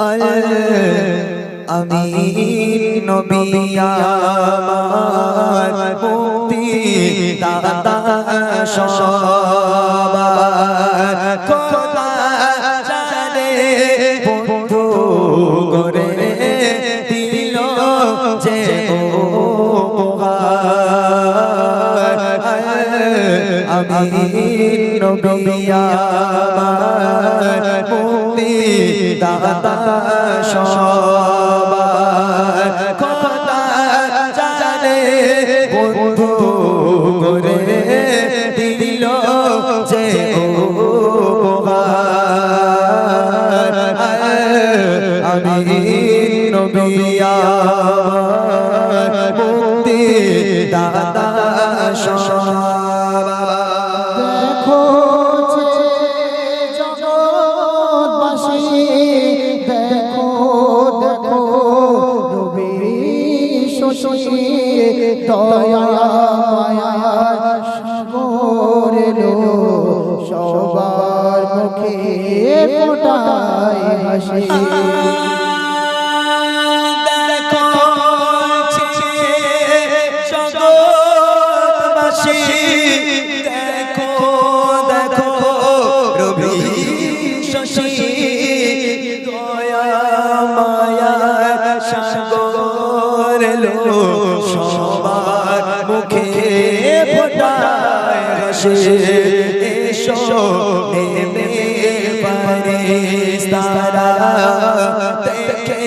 আল আমিন নবী আমার মুক্তি দাতা সবার খোদা জানে বন্ধু করে দিল যে উপহার আমিন নবী আমার মুক্তি দাতা সবার খোদা জানে বন্ধু করে দিল যে উপহার আমিন নবী আমার মুক্তি দাতা সবার দেখো জগৎবাসী দেখো দেখো রবি শশী দয়া মায়া সাগর এলো সবার মুখে ফোটায় হাসি সবার মুখে ফোটায় হাসি এসো নেমে ফারিস্তারা দেখে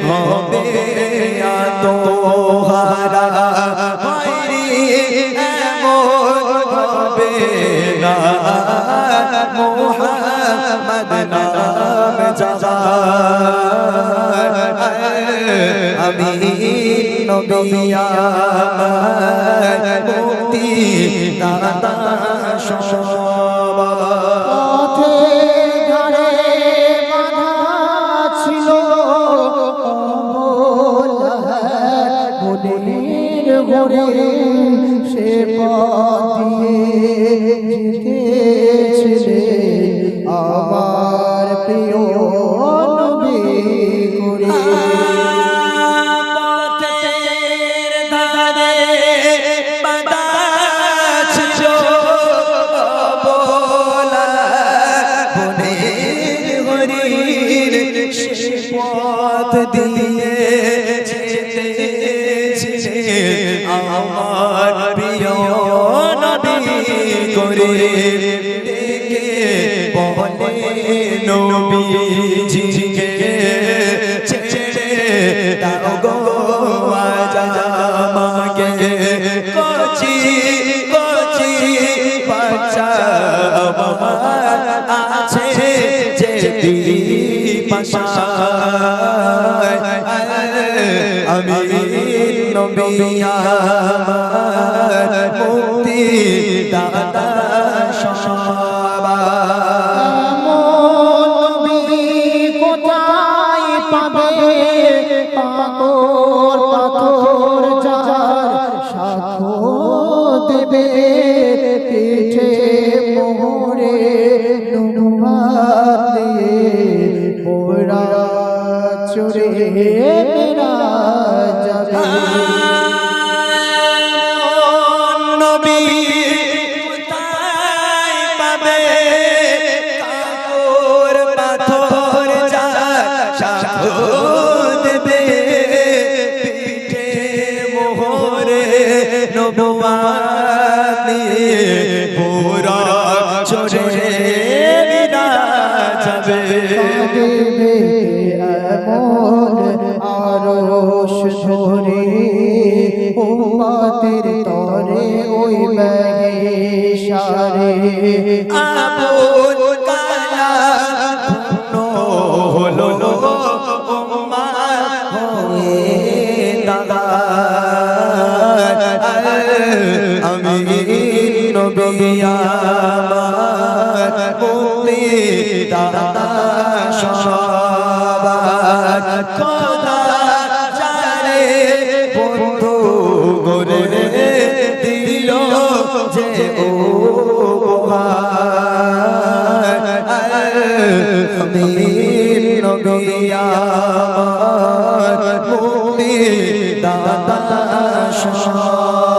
হবে আতোহারা মাইরি এমন হবে না মুহাম্মদ নাম যারা আমিন নবী আমার মুক্তি দাতা সবার পথে ঘাড়ে বাঁধা ছিল বনের ঘরে সে পথ দিয়ে যেতেছিলে আমার প্রিয় নবী করে পথ দিয়ে আমার প্রিয় নবী করে বলে নবীজিকে ছেড়ে দাও গো আজ আমাকে কচি কচি বাচ্চা আমার আছে যে আমিন নবী আমার মুক্তি দাতা সবার নবী কোথায় পাবে পাথর পাথর যার সাক্ষ্য দেবে পিঠে মোহরে নুহাত দিয়ে মোরা চড়ে মেরা যাবে নবী কোথায় পাবে কাকর পাথর যার সাক্ষ্য দেবে পিঠে মোহরে নবুয়াত দিয়ে মোরা চড়ে মেরা যাবে আরশ ধরে উম্মতের তরে ওই ব্যাগে সারে আবুল কালাম হলো উম্মাত হয়ে দাদা আমিন নবী আমার মুক্তি দাতা সবার খোদা জানে বন্ধু করে দিল যে উপহার আমিন নবী আমার মুক্তি দাতা শাহ